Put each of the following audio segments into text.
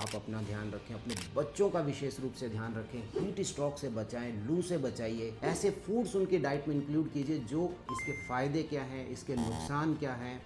आप अपना ध्यान रखें, अपने बच्चों का विशेष रूप से ध्यान रखें, हीट स्ट्रोक से बचाएं, लू से बचाइए। ऐसे फूड्स उनकी डाइट में इंक्लूड कीजिए जो इसके फायदे क्या हैं, इसके नुकसान क्या हैं।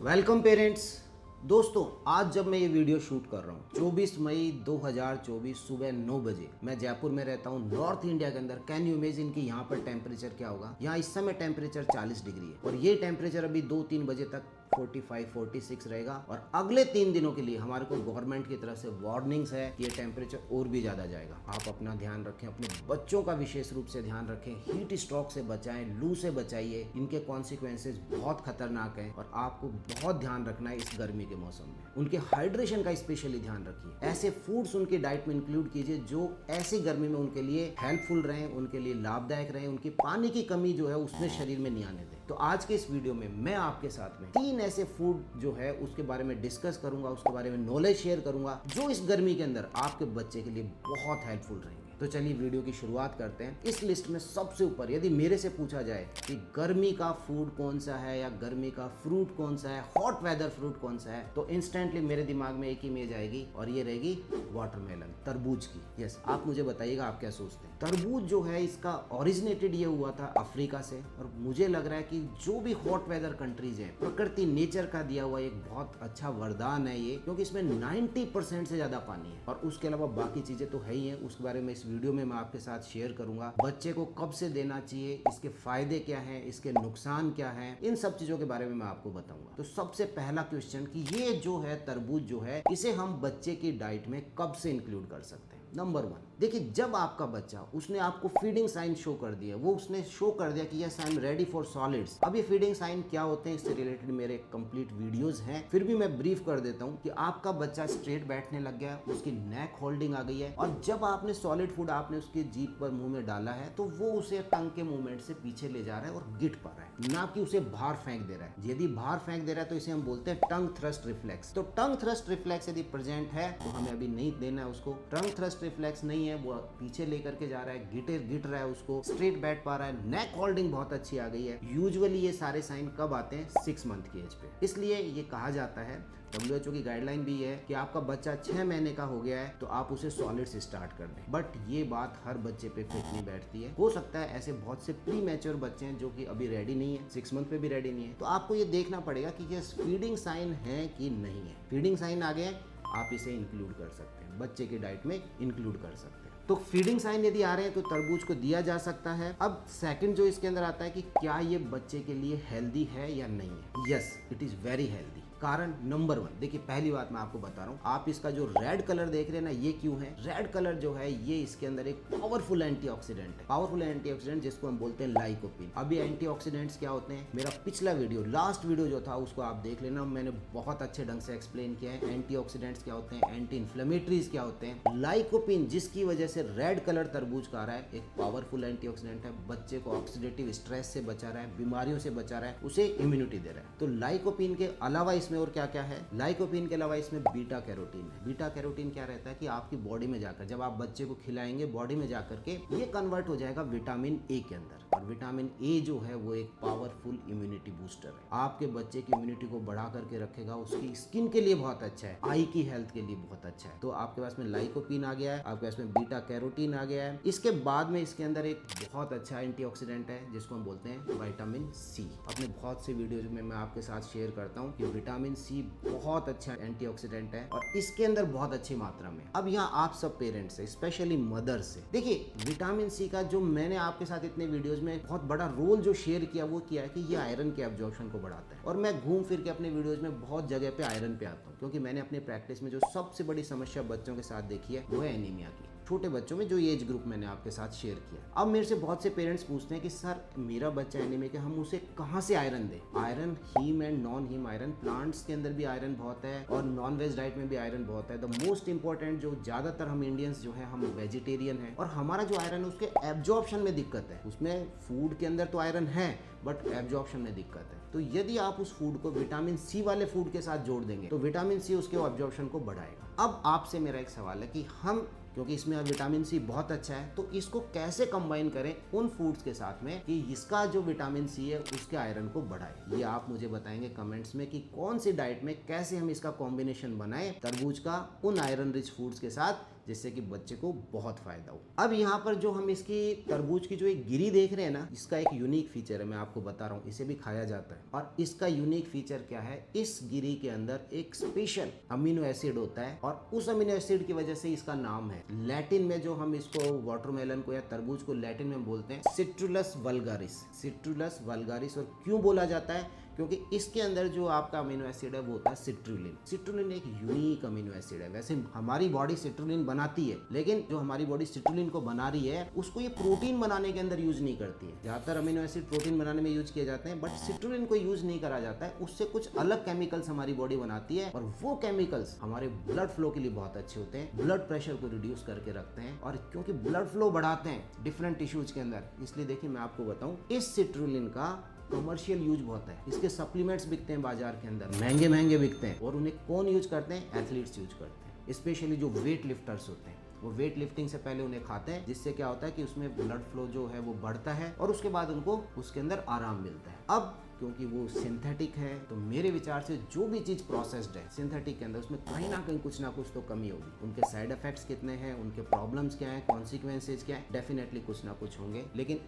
Welcome parents. दोस्तों, आज जब मैं ये वीडियो शूट कर रहा हूँ 24 मई 2024 सुबह 9 बजे, मैं जयपुर में रहता हूँ, नॉर्थ इंडिया के अंदर। कैन यू इमेजिन कि यहाँ पर टेम्परेचर क्या होगा। यहाँ इस समय टेम्परेचर 40 डिग्री है और ये टेम्परेचर अभी 2-3 बजे तक 45-46 रहेगा। और अगले 3 दिनों के लिए हमारे को गवर्नमेंट की तरफ से वार्निंग्स है कि ये टेम्परेचर और भी ज़्यादा जाएगा। आप अपना ध्यान रखें, अपने बच्चों का विशेष रूप से ध्यान रखें, हीट स्ट्रोक से बचाएं, लू से बचाइए। इनके कॉन्सिक्वेंसेज बहुत खतरनाक हैं और आपको बहुत ध्यान रखना है इस गर्मी के मौसम में। उनके हाइड्रेशन का स्पेशली ध्यान रखिए। ऐसे फूड्स उनकी डाइट में इंक्लूड कीजिए जो ऐसी गर्मी में उनके लिए हेल्पफुल रहें, उनके लिए लाभदायक रहें, उनकी पानी की कमी जो है उसमें शरीर में नहीं आने दें। तो आज के इस वीडियो में मैं आपके साथ में 3 ऐसे फूड जो है उसके बारे में डिस्कस करूंगा, उसके बारे में नॉलेज शेयर करूंगा जो इस गर्मी के अंदर आपके बच्चे के लिए बहुत हेल्पफुल रहेंगे। तो चलिए वीडियो की शुरुआत करते हैं। इस लिस्ट में सबसे ऊपर यदि मेरे से पूछा जाए कि गर्मी का फूड कौन सा है या गर्मी का फ्रूट कौन सा है, हॉट वेदर फ्रूट कौन सा है, तो इंस्टेंटली मेरे दिमाग में एक इमेज आएगी और ये रहेगी वाटरमेलन, तरबूज की। यस, आप मुझे बताइएगा आप क्या सोचते हैं। तरबूज जो है इसका ओरिजिनेटेड ये हुआ था अफ्रीका से और मुझे लग रहा है कि जो भी हॉट वेदर कंट्रीज हैं, प्रकृति नेचर का दिया हुआ एक बहुत अच्छा वरदान है ये, क्योंकि इसमें 90% से ज्यादा पानी है और उसके अलावा बाकी चीजें तो है ही है। उसके बारे में इस वीडियो में मैं आपके साथ शेयर करूंगा। बच्चे को कब से देना चाहिए, इसके फायदे क्या हैं, इसके नुकसान क्या हैं, इन सब चीजों के बारे में मैं आपको बताऊंगा। तो सबसे पहला क्वेश्चन कि ये जो है तरबूज जो है इसे हम बच्चे की डाइट में कब से इंक्लूड कर सकते हैं। नंबर 1, देखिए जब आपका बच्चा उसने आपको फीडिंग साइन शो कर दिया, वो उसने शो कर दिया कि yes I am ready for solids. अब ये फीडिंग साइन क्या होते हैं इससे रिलेटेड मेरे कंप्लीट वीडियोस हैं, फिर भी मैं ब्रीफ कर देता हूं कि आपका बच्चा स्ट्रेट बैठने लग गया, उसकी नेक होल्डिंग आ गई है और जब आपने सॉलिड फूड आपने उसके जीभ पर मुंह में डाला है तो वो उसे टंग के मूवमेंट से पीछे ले जा रहा है और गिट पा रहा है, ना कि उसे बाहर फेंक दे रहा है। यदि बाहर फेंक दे रहा है तो इसे हम बोलते हैं टंग थ्रस्ट रिफ्लेक्स। तो टंग थ्रस्ट रिफ्लेक्स यदि प्रेजेंट है तो हमें अभी नहीं देना है उसको। टंग थ्रस्ट रिफ्लेक्स नहीं है, वो पीछे लेकर के जा रहा है, गिट रहा है, उसको स्ट्रेट बैठ पा रहा है, नेक होल्डिंग बहुत अच्छी आ गई है। यूजुअली ये सारे साइन कब आते हैं? 6 मंथ की एज पे। इसलिए ये कहा जाता है, WHO की गाइडलाइन भी है कि आपका बच्चा 6 महीने का हो गया है तो आप उसे सॉलिड्स स्टार्ट कर दें। बट ये बात हर बच्चे पे फिट नहीं बैठती है। हो सकता है ऐसे बहुत से प्री मैच्योर बच्चे हैं जो कि अभी रेडी नहीं है, 6 मंथ पे भी रेडी नहीं है। तो आपको ये देखना पड़ेगा कि ये फीडिंग साइन है कि नहीं है। फीडिंग साइन आ गए, आप इसे इंक्लूड कर सकते हैं, बच्चे की डाइट में इंक्लूड कर सकते हैं। तो फीडिंग साइन यदि आ रहे हैं तो तरबूज को दिया जा सकता है। अब सेकंड जो इसके अंदर आता है कि क्या ये बच्चे के लिए हेल्दी है या नहीं है। Yes, it is very healthy. कारण नंबर 1, देखिए पहली बात मैं आपको बता रहा हूँ, आप इसका जो रेड कलर देख रहे हैं ना, ये क्यों है? रेड कलर जो है ये इसके अंदर एक पावरफुल एंटीऑक्सीडेंट है। पावरफुल एंटीऑक्सीडेंट जिसको हम बोलते हैं लाइकोपिन। अभी एंटीऑक्सीडेंट्स क्या होते हैं, मेरा पिछला वीडियो, लास्ट वीडियो जो था उसको आप देख लेना, मैंने बहुत अच्छे ढंग से एक्सप्लेन किया है। एंटीऑक्सीडेंट्स क्या होते हैं, एंटी इन्फ्लेमेटरीज क्या होते हैं। लाइकोपिन जिसकी वजह से रेड कलर तरबूज का आ रहा है, एक पावरफुल एंटीऑक्सीडेंट है, बच्चे को ऑक्सीडेटिव स्ट्रेस से बचा रहा है, बीमारियों से बचा रहा है, उसे इम्यूनिटी दे रहा है। तो लाइकोपिन के अलावा इसमें और क्या क्या है? लाइकोपिन के अलावा इसमें बीटा कैरोटीन है। बीटा कैरोटीन क्या रहता है कि आपकी बॉडी में जाकर, जब आप बच्चे को खिलाएंगे, बॉडी में जाकर के ये कन्वर्ट हो जाएगा विटामिन ए के अंदर। और विटामिन ए जो है वो एक पावरफुल इम्यूनिटी बूस्टर है, आपके बच्चे की इम्यूनिटी को बढ़ा करके रखेगा, उसकी स्किन के लिए बहुत अच्छा है, आई की हेल्थ के लिए बहुत अच्छा है। तो आपके पास में लाइकोपिन आ गया है, आपके पास में बीटा कैरोटीन आ गया है। इसके बाद में इसके अंदर एक बहुत अच्छा एंटीऑक्सीडेंट है जिसको हम बोलते हैं विटामिन सी। अपने बहुत से वीडियोज में मैं आपके साथ शेयर करता हूँ कि विटामिन सी बहुत अच्छा एंटीऑक्सीडेंट है और इसके अंदर बहुत अच्छी मात्रा में। अब यहाँ आप सब पेरेंट्स से, स्पेशली मदर से, देखिए विटामिन सी का जो मैंने आपके साथ इतने वीडियोज में बहुत बड़ा रोल जो शेयर किया वो किया है कि ये आयरन के एब्जॉर्प्शन को बढ़ाता है। और मैं घूम फिर के अपने वीडियोज में बहुत जगह पे आयरन पे आता हूँ, क्योंकि मैंने अपनी प्रैक्टिस में जो सबसे बड़ी समस्या बच्चों के साथ देखी है वो है एनीमिया की। छोटे बच्चों में जो एज ग्रुप मैंने आपके साथ शेयर किया। अब मेरे से बहुत से पेरेंट्स पूछते हैं कि सर मेरा बच्चा एनीमिक है, हम उसे कहाँ से आयरन दें? Iron haem and non haem iron, plants के अंदर भी आयरन बहुत है और नॉन वेज डाइट में भी आयरन बहुत है। द मोस्ट इंपॉर्टेंट, जो ज्यादातर हम इंडियंस जो है हम वेजिटेरियन है और हमारा जो आयरन है उसके एब्जॉर्प्शन में दिक्कत है। उसमें फूड के अंदर तो आयरन है बट एब्जॉर्प्शन में दिक्कत है। तो यदि आप उस फूड को विटामिन सी वाले फूड के साथ जोड़ देंगे तो विटामिन सी उसके एब्जॉर्प्शन को बढ़ाएगा। अब आपसे मेरा एक सवाल है कि हम क्योंकि इसमें विटामिन सी बहुत अच्छा है। तो इसको कैसे कंबाइन करें उन फूड्स के साथ में कि इसका जो विटामिन सी है उसके आयरन को बढ़ाए, ये आप मुझे बताएंगे कमेंट्स में कि कौन सी डाइट में कैसे हम इसका कॉम्बिनेशन बनाएं तरबूज का उन आयरन रिच फूड्स के साथ, जिससे कि बच्चे को बहुत फायदा हो। अब यहाँ पर जो हम इसकी तरबूज की जो एक गिरी देख रहे हैं ना, इसका एक यूनिक फीचर है, मैं आपको बता रहा हूँ, इसे भी खाया जाता है। और इसका यूनिक फीचर क्या है, इस गिरी के अंदर एक स्पेशल अमीनो एसिड होता है और उस अमीनो एसिड की वजह से इसका नाम है, लैटिन में जो हम इसको वाटरमेलन को या तरबूज को लैटिन में बोलते हैं सिट्रुलस वल्गारिस। Citrullus vulgaris. और क्यों बोला जाता है, क्योंकि इसके अंदर जो आपका अमीनो एसिड है वो होता है सिट्रुलिन। सिट्रुलिन एक यूनिक अमीनो एसिड है। वैसे हमारी बॉडी सिट्रुलिन बनाती है, लेकिन जो हमारी बॉडी सिट्रुलिन को बना रही है उसको ये प्रोटीन बनाने के अंदर यूज नहीं करती है। ज्यादातर अमीनो एसिड प्रोटीन बनाने में यूज किए जाते हैं, बट सिट्रुलिन को यूज नहीं करा जाता है। उससे कुछ अलग केमिकल्स हमारी बॉडी बनाती है और वो केमिकल्स हमारे ब्लड फ्लो के लिए बहुत अच्छे होते हैं, ब्लड प्रेशर को रिड्यूस करके रखते हैं। और क्योंकि ब्लड फ्लो बढ़ाते हैं डिफरेंट टिश्यूज के अंदर, इसलिए देखिए मैं आपको बताऊं, इस सिट्रुलिन का कमर्शियल यूज बहुत है। इसके सप्लीमेंट्स बिकते हैं बाजार के अंदर, महंगे महंगे बिकते हैं। और उन्हें कौन यूज करते हैं, एथलीट्स यूज करते हैं, स्पेशली जो वेट लिफ्टर्स होते हैं। वो वेट लिफ्टिंग से पहले उन्हें खाते हैं, जिससे क्या होता है कि उसमें ब्लड फ्लो जो है वो बढ़ता है और उसके बाद उनको उसके अंदर आराम मिलता है। अब क्योंकि वो सिंथेटिक है, तो मेरे विचार से जो भी चीज प्रोसेस्ड है सिंथेटिक के अंदर, उसमें कहीं ना कहीं कुछ ना कुछ तो कमी होगी। उनके साइड इफेक्ट्स कितने हैं, उनके प्रॉब्लम्स क्या हैं, कॉन्सिक्वेंसेज क्या है, डेफिनेटली कुछ ना कुछ होंगे। लेकिन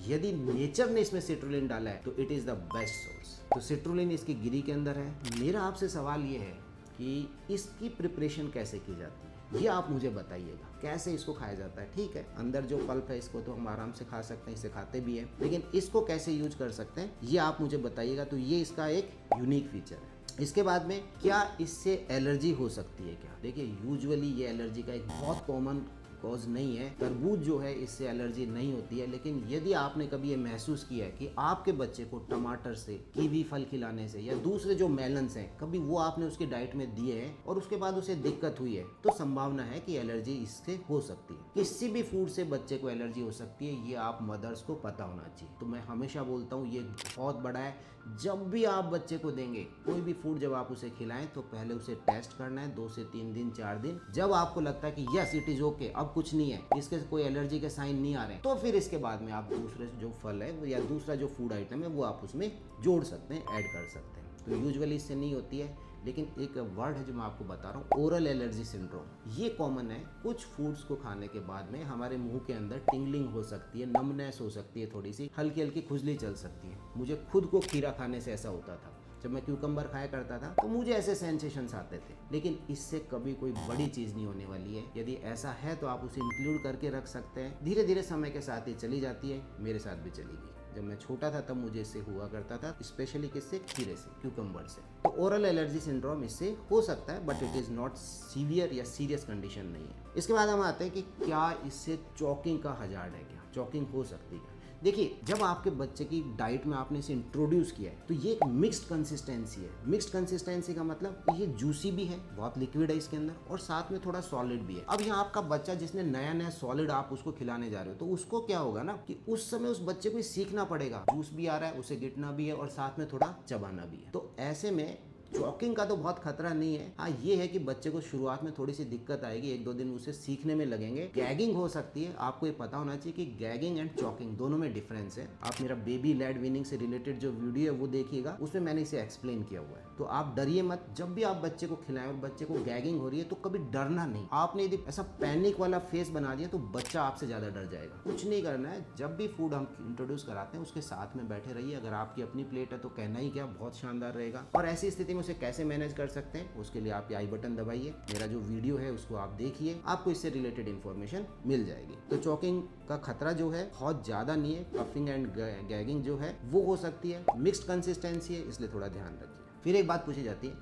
यदि नेचर ने इसमें सिट्रुलिन डाला है तो it is the best source. तो सिट्रुलिन इसकी गिरी के अंदर है। मेरा आपसे सवाल ये है कि इसकी प्रिपरेशन कैसे की जाती है, ये आप मुझे बताइएगा। कैसे इसको खाया जाता है, ठीक है, अंदर जो पल्प है इसको तो हम आराम से खा सकते हैं, इसे खाते भी हैं, लेकिन इसको कैसे यूज कर सकते हैं ये आप मुझे बताइएगा। तो ये इसका एक यूनिक फीचर है। इसके बाद में क्या इससे एलर्जी हो सकती है क्या? देखिए यूजुअली ये एलर्जी का एक बहुत कॉमन कॉज नहीं है। तरबूज जो है इससे एलर्जी नहीं होती है, लेकिन यदि आपने कभी ये महसूस किया है कि आपके बच्चे को टमाटर से, कीवी फल खिलाने से या दूसरे जो मेलन्स हैं, कभी वो आपने उसकी डाइट में दिए हैं और उसके बाद उसे दिक्कत हुई है, तो संभावना है कि एलर्जी इससे हो सकती है। किसी भी फूड से बच्चे को एलर्जी हो सकती है, ये आप मदर्स को पता होना चाहिए। तो मैं हमेशा बोलता हूँ ये बहुत बड़ा है। जब भी आप बच्चे को देंगे कोई भी फूड, जब आप उसे खिलाएं तो पहले उसे टेस्ट करना है 2 से 3 दिन 4 दिन। जब आपको लगता है कि यस इट इज ओके, अब कुछ नहीं है, इसके कोई एलर्जी के साइन नहीं आ रहे हैं, तो फिर इसके बाद में आप दूसरे जो फल है या दूसरा जो फूड आइटम है वो आप उसमें जोड़ सकते हैं, ऐड कर सकते हैं। तो यूजुअली इससे नहीं होती है। लेकिन एक वर्ड है जो मैं आपको बता रहा हूँ, ओरल एलर्जी सिंड्रोम। ये कॉमन है। कुछ फूड्स को खाने के बाद में हमारे मुंह के अंदर टिंगलिंग हो सकती है, नमनेस हो सकती है, थोड़ी सी हल्की हल्की खुजली चल सकती है। मुझे खुद को खीरा खाने से ऐसा होता था। जब मैं क्यूकम्बर खाया करता था तो मुझे ऐसे सेंसेशंस आते थे, लेकिन इससे कभी कोई बड़ी चीज़ नहीं होने वाली है। यदि ऐसा है तो आप उसे इंक्लूड करके रख सकते हैं। धीरे धीरे समय के साथ ये चली जाती है, मेरे साथ भी चली गई। जब मैं छोटा था तब मुझे इससे हुआ करता था, स्पेशली किससे, खीरे से, क्यूकम्बर से। तो ओरल एलर्जी सिंड्रोम इससे हो सकता है, but it is not severe या सीरियस कंडीशन नहीं है। इसके बाद हम आते हैं कि क्या इससे चॉकिंग का हजार्ड है, क्या चॉकिंग हो सकती है। देखिए जब आपके बच्चे की डाइट में आपने इसे इंट्रोड्यूस किया है तो ये एक मिक्स्ड कंसिस्टेंसी है। मिक्स्ड कंसिस्टेंसी का मतलब ये जूसी भी है, बहुत लिक्विड है इसके अंदर, और साथ में थोड़ा सॉलिड भी है। अब यहाँ आपका बच्चा जिसने नया नया सॉलिड आप उसको खिलाने जा रहे हो, तो उसको क्या होगा ना कि उस समय उस बच्चे को सीखना पड़ेगा, जूस भी आ रहा है, उसे गिटना भी है और साथ में थोड़ा चबाना भी है। तो ऐसे में चॉकिंग का तो बहुत खतरा नहीं है। हाँ ये है कि बच्चे को शुरुआत में थोड़ी सी दिक्कत आएगी, 1-2 दिन उसे सीखने में लगेंगे। गैगिंग हो सकती है। आपको ये पता होना चाहिए कि गैगिंग एंड चॉकिंग दोनों में डिफरेंस है। आप मेरा बेबी लेड वीनिंग से रिलेटेड जो वीडियो है वो देखिएगा, उसमें मैंने इसे एक्सप्लेन किया हुआ है। तो आप डरिए मत। जब भी आप बच्चे को खिलाएं और बच्चे को गैगिंग हो रही है तो कभी डरना नहीं। आपने यदि ऐसा पैनिक वाला फेस बना दिया तो बच्चा आपसे ज्यादा डर जाएगा। कुछ नहीं करना है। जब भी फूड हम इंट्रोड्यूस कराते हैं उसके साथ में बैठे रहिए। अगर आपकी अपनी प्लेट है तो कहना ही क्या, बहुत शानदार रहेगा। और ऐसी स्थिति में उसे कैसे मैनेज कर सकते हैं उसके लिए आप ये आई बटन दबाइए, मेरा जो वीडियो है उसको आप देखिए, आपको इससे रिलेटेड इन्फॉर्मेशन मिल जाएगी। तो चॉकिंग का खतरा जो है बहुत ज्यादा नहीं है। कफिंग एंड गैगिंग जो है वो हो सकती है। मिक्स्ड कंसिस्टेंसी है, इसलिए थोड़ा ध्यान रखिए। फिर एक बात पूछी जाती है,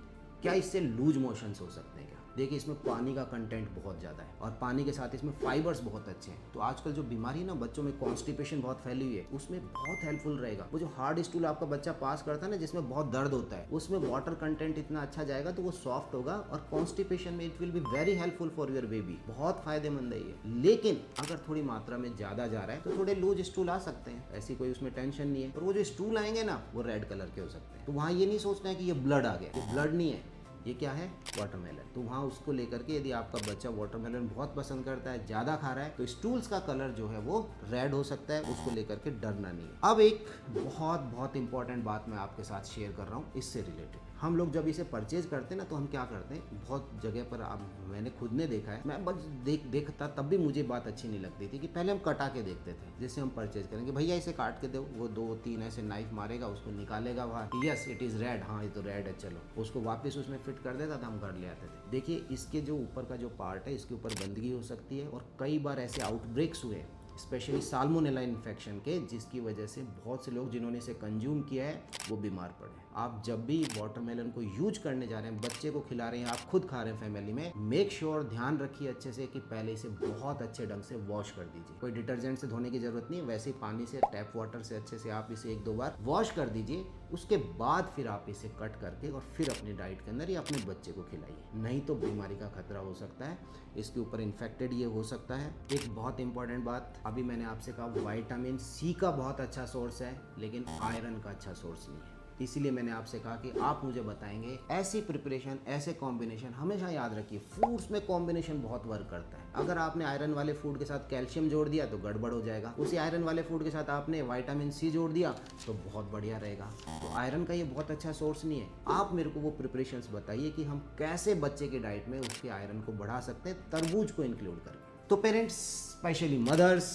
क्या इससे लूज मोशंस हो सकते हैं क्या? देखिए इसमें पानी का कंटेंट बहुत ज़्यादा है और पानी के साथ इसमें फाइबर्स बहुत अच्छे हैं। तो आजकल जो बीमारी है ना बच्चों में, कॉन्स्टिपेशन बहुत फैली हुई है, उसमें बहुत हेल्पफुल रहेगा। वो जो हार्ड स्टूल आपका बच्चा पास करता है ना, जिसमें बहुत दर्द होता है, उसमें वाटर कंटेंट इतना अच्छा जाएगा तो वो सॉफ्ट होगा और कॉन्स्टिपेशन में it will be very helpful for your baby. बहुत फायदेमंद है ये। लेकिन अगर थोड़ी मात्रा में ज़्यादा जा रहा है तो थोड़े लूज स्टूल आ सकते हैं, ऐसी कोई उसमें टेंशन नहीं है। और वो जो स्टूल आएंगे ना वो रेड कलर के हो सकते हैं। तो वहाँ ये नहीं सोचना है कि ये ब्लड आ गया, ये ब्लड नहीं है, ये क्या है, वाटरमेलन। तो वहाँ उसको लेकर के यदि आपका बच्चा वाटरमेलन बहुत पसंद करता है, ज़्यादा खा रहा है, तो स्टूल्स का कलर जो है वो रेड हो सकता है, उसको लेकर के डरना नहीं है। अब एक बहुत बहुत इंपॉर्टेंट बात मैं आपके साथ शेयर कर रहा हूँ इससे रिलेटेड। हम लोग जब इसे परचेज करते हैं ना, तो हम क्या करते हैं, बहुत जगह पर मैंने खुद ने देखा है, मैं बस देखता तब भी मुझे बात अच्छी नहीं लगती थी कि पहले हम कटा के देखते थे। जैसे हम परचेज करेंगे, भैया इसे काट के दो, वो 2-3 ऐसे नाइफ मारेगा, उसको निकालेगा बाहर, यस इट इज़ रेड, हाँ ये तो रेड है, चलो उसको वापस उसमें फिट कर देता था, हम घर ले आते थे। देखिए इसके जो ऊपर का जो पार्ट है, इसके ऊपर गंदगी हो सकती है, और कई बार ऐसे आउटब्रेक्स हुए स्पेशली साल्मोनेला इन्फेक्शन के, जिसकी वजह से बहुत से लोग जिन्होंने इसे कंज्यूम किया है वो बीमार पड़े। आप जब भी वाटरमेलन को यूज करने जा रहे हैं, बच्चे को खिला रहे हैं, आप खुद खा रहे हैं फैमिली में, मेक श्योर ध्यान रखिए अच्छे से कि पहले इसे बहुत अच्छे ढंग से वॉश कर दीजिए। कोई डिटर्जेंट से धोने की जरूरत नहीं है, वैसे ही पानी से, टैप वाटर से अच्छे से आप इसे 1-2 बार वॉश कर दीजिए। उसके बाद फिर आप इसे कट करके और फिर अपनी डाइट के अंदर या अपने बच्चे को खिलाइए, नहीं तो बीमारी का खतरा हो सकता है। इसके ऊपर इन्फेक्टेड ये हो सकता है। एक बहुत इंपॉर्टेंट बात, अभी मैंने आपसे कहा विटामिन सी का बहुत अच्छा सोर्स है, लेकिन आयरन का अच्छा सोर्स नहीं है। इसीलिए मैंने आपसे कहा कि आप मुझे बताएंगे ऐसी प्रिपरेशन, ऐसे कॉम्बिनेशन। हमेशा याद रखिए फूड्स में कॉम्बिनेशन बहुत वर्क करता है। अगर आपने आयरन वाले फूड के साथ कैल्शियम जोड़ दिया तो गड़बड़ हो जाएगा, उसी आयरन वाले फूड के साथ आपने विटामिन सी जोड़ दिया तो बहुत बढ़िया रहेगा। तो आयरन का ये बहुत अच्छा सोर्स नहीं है। आप मेरे को वो प्रिपरेशंस बताइए कि हम कैसे बच्चे की डाइट में उसके आयरन को बढ़ा सकते हैं, तरबूज को इंक्लूड करके। तो पेरेंट्स, स्पेशली मदर्स,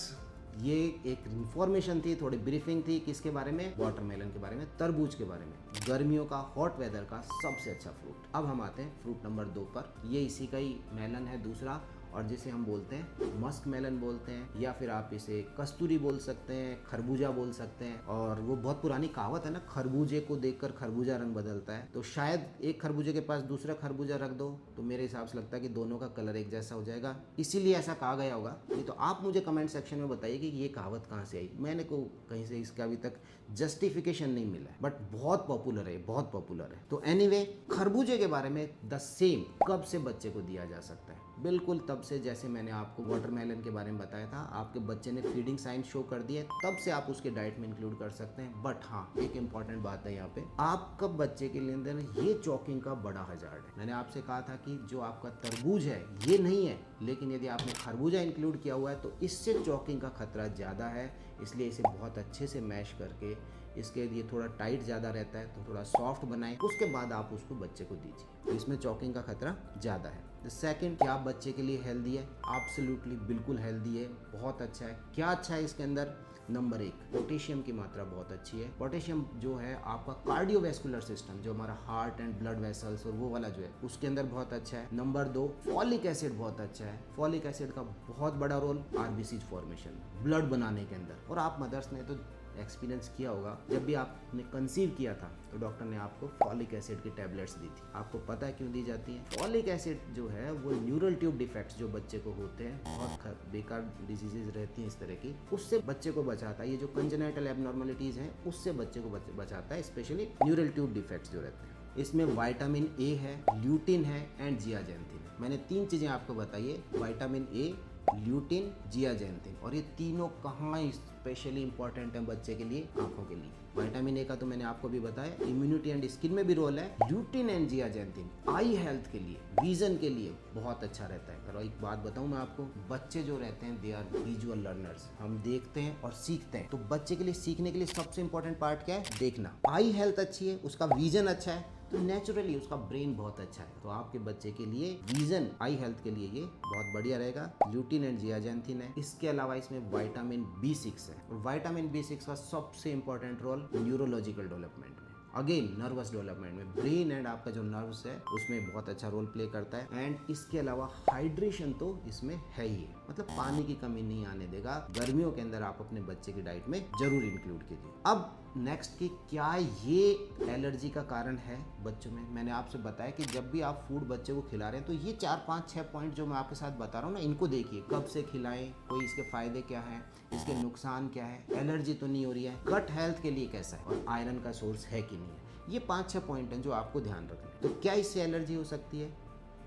ये एक इन्फॉर्मेशन थी, थोड़ी ब्रीफिंग थी किसके बारे में, वाटरमेलन के बारे में, तरबूज के बारे में, गर्मियों का, हॉट वेदर का सबसे अच्छा फ्रूट। अब हम आते हैं फ्रूट नंबर 2 पर। ये इसी का ही मेलन है दूसरा, और जिसे हम बोलते हैं मस्क मेलन बोलते हैं, या फिर आप इसे कस्तूरी बोल सकते हैं, खरबूजा बोल सकते हैं। और वो बहुत पुरानी कहावत है ना, खरबूजे को देखकर खरबूजा रंग बदलता है। तो शायद एक खरबूजे के पास दूसरा खरबूजा रख दो तो मेरे हिसाब से लगता है कि दोनों का कलर एक जैसा हो जाएगा, इसीलिए ऐसा कहा गया होगा। नहीं तो आप मुझे कमेंट सेक्शन में बताइए कि ये कहावत कहाँ से आई। मैंने को कहीं से इसका अभी तक जस्टिफिकेशन नहीं मिला है, बट बहुत पॉपुलर है, बहुत पॉपुलर है। तो एनीवे, खरबूजे के बारे में द सेम कब से बच्चे को दिया जा सकता है, बिल्कुल तब से जैसे मैंने आपको वाटरमेलन के बारे में बताया था। आपके बच्चे ने फीडिंग साइन शो कर दिए, तब से आप उसके डाइट में इंक्लूड कर सकते हैं। बट हाँ, एक इंपॉर्टेंट बात है यहाँ पे, आपका बच्चे के लिए अंदर ये चॉकिंग का बड़ा हजार्ड है। मैंने आपसे कहा था कि जो आपका तरबूज है ये नहीं है, लेकिन यदि आपने खरबूजा इंक्लूड किया हुआ है तो इससे चॉकिंग का खतरा ज़्यादा है। इसलिए इसे बहुत अच्छे से मैश करके, इसके लिए थोड़ा टाइट ज़्यादा रहता है तो थोड़ा सॉफ्ट बनाएं, उसके बाद आप उसको बच्चे को दीजिए, तो इसमें चॉकिंग का खतरा ज़्यादा है। द सेकेंड, क्या बच्चे के लिए हेल्दी है? एब्सोल्युटली बिल्कुल हेल्दी है, बहुत अच्छा है। क्या अच्छा है इसके अंदर? नंबर 1, पोटेशियम की मात्रा बहुत अच्छी है। पोटेशियम जो है आपका कार्डियोवैस्कुलर सिस्टम, जो हमारा हार्ट एंड ब्लड वेसल्स और वो वाला जो है, उसके अंदर बहुत अच्छा है। नंबर 2, फॉलिक एसिड बहुत अच्छा है। फॉलिक एसिड का बहुत बड़ा रोल आरबीसी फॉर्मेशन, ब्लड बनाने के अंदर। और आप मदर्स ने तो एक्सपीरियंस किया होगा, जब भी आपने कंसीव किया था तो डॉक्टर ने आपको फॉलिक एसिड की टैबलेट्स दी थी। आपको पता है क्यों दी जाती है? फॉलिक एसिड जो है वो न्यूरल ट्यूब डिफेक्ट्स जो बच्चे को होते हैं, बहुत बेकार डिजीजेज रहती हैं इस तरह की, उससे बच्चे को बचाता है। ये जो कंजेनाइटल एबनॉर्मलिटीज हैं उससे बच्चे को बचाता है, स्पेशली न्यूरल ट्यूब डिफेक्ट्स जो रहते हैं। इसमें विटामिन ए है, ल्यूटिन है एंड जियाजेंथिन है। मैंने 3 चीजें आपको बताई है, विटामिन ए, ल्यूटिन, जियाजेंथिन। और ये तीनों कहाँ स्पेशली इंपॉर्टेंट है बच्चे के लिए? आंखों के लिए। विटामिन ए का तो मैंने आपको भी बताया, इम्यूनिटी एंड स्किन में भी रोल है। ल्यूटिन एंड जियाजेंथिन आई हेल्थ के लिए, विजन के लिए बहुत अच्छा रहता है। और एक बात बताऊं मैं आपको, बच्चे जो रहते हैं दे आर विजुअल लर्नर्स, हम देखते हैं और सीखते हैं। तो बच्चे के लिए सीखने के लिए सबसे इंपॉर्टेंट पार्ट क्या है? देखना। आई हेल्थ अच्छी है, उसका विजन अच्छा है, तो नेचुरली उसका ब्रेन बहुत अच्छा है। तो आपके बच्चे के लिए विजन, आई हेल्थ के लिए ये बहुत बढ़िया रहेगा। ल्यूटिन एंड जियाजेंथिन है। इसके अलावा इसमें विटामिन B6 है, और विटामिन B6 का सबसे इंपॉर्टेंट रोल न्यूरोलॉजिकल डेवलपमेंट में, अगेन नर्वस डेवलपमेंट में, ब्रेन एंड आपका जो नर्व्स है उसमें बहुत अच्छा रोल प्ले करता है। एंड इसके अलावा हाइड्रेशन तो इसमें है ही है, मतलब पानी की कमी नहीं आने देगा। गर्मियों के अंदर आप अपने बच्चे की डाइट में जरूर इंक्लूड कीजिए। अब नेक्स्ट कि क्या ये एलर्जी का कारण है बच्चों में? मैंने आपसे बताया कि जब भी आप फूड बच्चे को खिला रहे हैं तो ये 4, 5, 6 पॉइंट जो मैं आपके साथ बता रहा हूँ ना, इनको देखिए। कब से खिलाएं, कोई इसके फायदे क्या है, इसके नुकसान क्या है, एलर्जी तो नहीं हो रही है, गट हेल्थ के लिए कैसा है, और आयरन का सोर्स है कि नहीं है। ये 5-6 पॉइंट हैं जो आपको ध्यान रखना है। तो क्या इससे एलर्जी हो सकती है?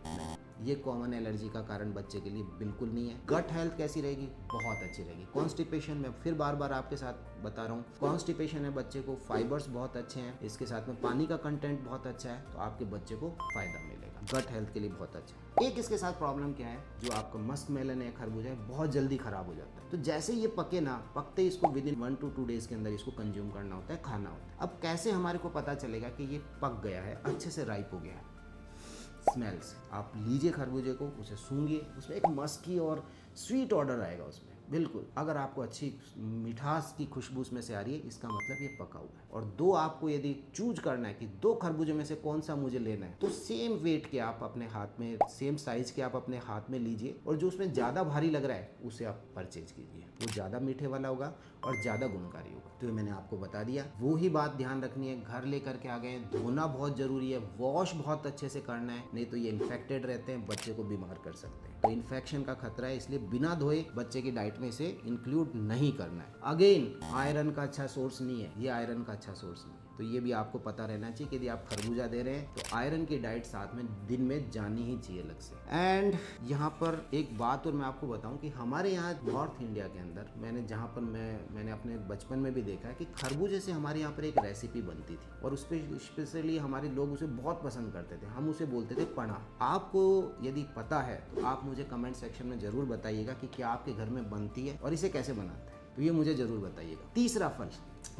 नहीं। ये कॉमन एलर्जी का कारण बच्चे के लिए बिल्कुल नहीं है। गट हेल्थ कैसी रहेगी? बहुत अच्छी रहेगी। कॉन्स्टिपेशन में फिर बार बार आपके साथ बता रहा हूँ, कॉन्स्टिपेशन है बच्चे को, फाइबर्स बहुत अच्छे हैं, इसके साथ में पानी का कंटेंट बहुत अच्छा है, तो आपके बच्चे को फायदा मिलेगा। गट हेल्थ के लिए बहुत अच्छा है। एक इसके साथ प्रॉब्लम क्या है, जो आपका मस्क मेलन है, खरबूजा है, बहुत जल्दी खराब हो जाता है। तो जैसे ये पके ना, पकते इसको विद इन 1 to 2 डेज के अंदर इसको कंज्यूम करना होता है, खाना होता है। अब कैसे हमारे को पता चलेगा कि ये पक गया है, अच्छे से राइप हो गया है? स्मेल से। आप लीजिए खरबूजे को, उसे सूंघिए, उसमें एक मस्की और स्वीट ऑर्डर आएगा उसमें। बिल्कुल, अगर आपको अच्छी मिठास की खुशबू उसमें से आ रही है, इसका मतलब ये पका हुआ है। और दो आपको यदि चूज करना है कि दो खरबूजे में से कौन सा मुझे लेना है, तो सेम वेट के आप अपने हाथ में, सेम साइज के आप अपने हाथ में लीजिए, और जो उसमें ज़्यादा भारी लग रहा है उसे आप परचेज कीजिए। वो ज़्यादा मीठे वाला होगा और ज़्यादा गुणकारी होगा। तो ये मैंने आपको बता दिया। वो ही बात ध्यान रखनी है, घर लेकर के आ गए, धोना बहुत जरूरी है, वॉश बहुत अच्छे से करना है, नहीं तो ये इन्फेक्टेड रहते हैं, बच्चे को बीमार कर सकते हैं। तो इन्फेक्शन का खतरा है, इसलिए बिना धोए बच्चे की डाइट में इसे इंक्लूड नहीं करना है। अगेन, आयरन का अच्छा सोर्स नहीं है, ये आयरन का अच्छा सोर्स नहीं है, तो ये भी आपको पता रहना चाहिए कि यदि आप खरबूजा दे रहे हैं तो आयरन की डाइट साथ में दिन में जानी ही चाहिए अलग से। एंड यहाँ पर एक बात और मैं आपको बताऊं कि हमारे यहाँ नॉर्थ इंडिया के अंदर, मैंने जहाँ पर मैंने अपने बचपन में भी देखा है कि खरबूजे से हमारे यहाँ पर एक रेसिपी बनती थी, और उस पर स्पेशली हमारे लोग उसे बहुत पसंद करते थे। हम उसे बोलते थे पना। आपको यदि पता है तो आप मुझे कमेंट सेक्शन में जरूर बताइएगा कि क्या आपके घर में बनती है और इसे कैसे बनाते हैं, तो ये मुझे जरूर बताइएगा। तीसरा फल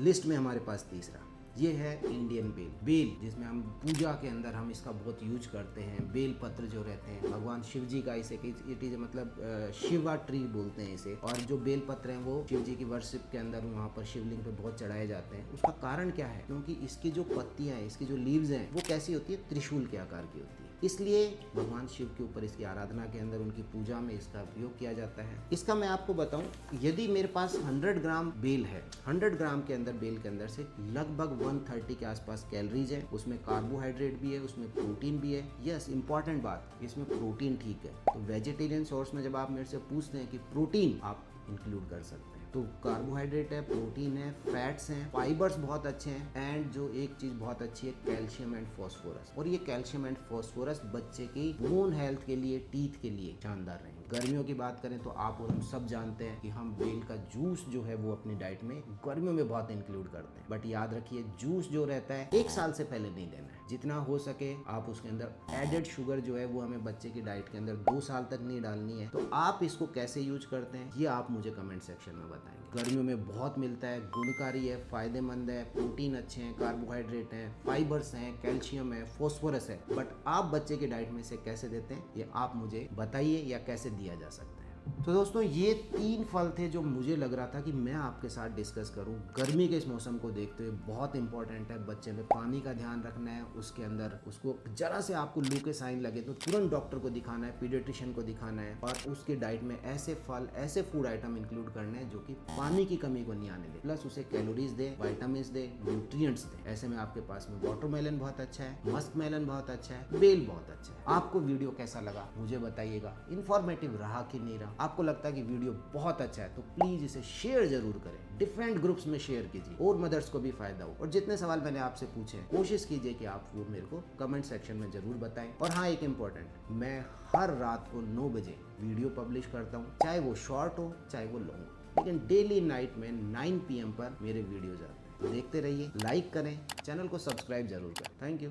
लिस्ट में हमारे पास, तीसरा ये है इंडियन बेल। बेल जिसमें हम पूजा के अंदर हम इसका बहुत यूज करते हैं। बेल पत्र जो रहते हैं, भगवान शिव जी का इसे इट इज मतलब शिवा ट्री बोलते हैं इसे। और जो बेल पत्र हैं वो शिव जी की वर्शिप के अंदर वहाँ पर शिवलिंग पे बहुत चढ़ाए जाते हैं। उसका कारण क्या है? क्योंकि इसकी जो पत्तियां हैं, इसकी जो लीव्स हैं, वो कैसी होती है? त्रिशूल के आकार की होती है। इसलिए भगवान शिव के ऊपर इसकी आराधना के अंदर, उनकी पूजा में इसका उपयोग किया जाता है। इसका मैं आपको बताऊं, यदि मेरे पास 100 ग्राम बेल है, 100 ग्राम के अंदर, बेल के अंदर से लगभग 130 के आसपास कैलोरीज है। उसमें कार्बोहाइड्रेट भी है, उसमें प्रोटीन भी है। यस, इंपॉर्टेंट बात, इसमें प्रोटीन ठीक है। तो वेजिटेरियन सोर्स में जब आप मेरे से पूछते हैं कि प्रोटीन, आप इंक्लूड कर सकते हैं। तो कार्बोहाइड्रेट है, प्रोटीन है, फैट्स हैं, फाइबर्स बहुत अच्छे हैं, एंड जो एक चीज बहुत अच्छी है, कैल्शियम एंड फॉस्फोरस। और ये कैल्शियम एंड फॉस्फोरस बच्चे की बोन हेल्थ के लिए, टीथ के लिए शानदार रहेंगे। गर्मियों की बात करें तो आप और हम सब जानते हैं कि हम बेल का जूस जो है वो अपनी डाइट में गर्मियों में बहुत इंक्लूड करते हैं। बट याद रखिए, जूस जो रहता है 1 साल से पहले नहीं लेना है। जितना हो सके आप उसके अंदर एडेड शुगर जो है वो हमें बच्चे की डाइट के अंदर 2 साल तक नहीं डालनी है। तो आप इसको कैसे यूज करते हैं, ये आप मुझे कमेंट सेक्शन में बताएंगे। गर्मियों में बहुत मिलता है, गुणकारी है, फायदेमंद है, प्रोटीन अच्छे हैं, कार्बोहाइड्रेट हैं, फाइबर्स हैं, कैल्शियम है, फॉस्फोरस है। बट आप बच्चे की डाइट में इसे कैसे देते हैं, ये आप मुझे बताइए, या कैसे दिया जा सकता है। तो दोस्तों, ये 3 फल थे जो मुझे लग रहा था कि मैं आपके साथ डिस्कस करूं। गर्मी के इस मौसम को देखते हुए बहुत इंपॉर्टेंट है, बच्चे में पानी का ध्यान रखना है। उसके अंदर उसको जरा से आपको लू के साइन लगे तो तुरंत डॉक्टर को दिखाना है, पीडियाट्रिशियन को दिखाना है, और उसके डाइट में ऐसे फल, ऐसे फूड आइटम इंक्लूड करने हैं जो कि पानी की कमी को नहीं आने दे, प्लस उसे कैलोरीज दे, विटामिन्स दे, न्यूट्रिएंट्स दे। ऐसे में आपके पास में वाटरमेलन बहुत अच्छा है, मस्क मेलन बहुत अच्छा है, बेल बहुत अच्छा है। आपको वीडियो कैसा लगा मुझे बताइएगा, इन्फॉर्मेटिव रहा कि नहीं रहा। आपको लगता है कि वीडियो बहुत अच्छा है तो प्लीज इसे शेयर जरूर करें, डिफरेंट ग्रुप्स में शेयर कीजिए और मदर्स को भी फायदा हो। और जितने सवाल मैंने आपसे पूछे हैं, कोशिश कीजिए कि आप वो मेरे को कमेंट सेक्शन में जरूर बताएं। और हाँ, एक इम्पोर्टेंट, मैं हर रात को 9 बजे वीडियो पब्लिश करता हूँ, चाहे वो शॉर्ट हो चाहे वो लॉन्ग हो, लेकिन डेली नाइट में 9 PM पर मेरे वीडियोज आते हैं। तो देखते रहिए, लाइक करें, चैनल को सब्सक्राइब जरूर करें। Thank you.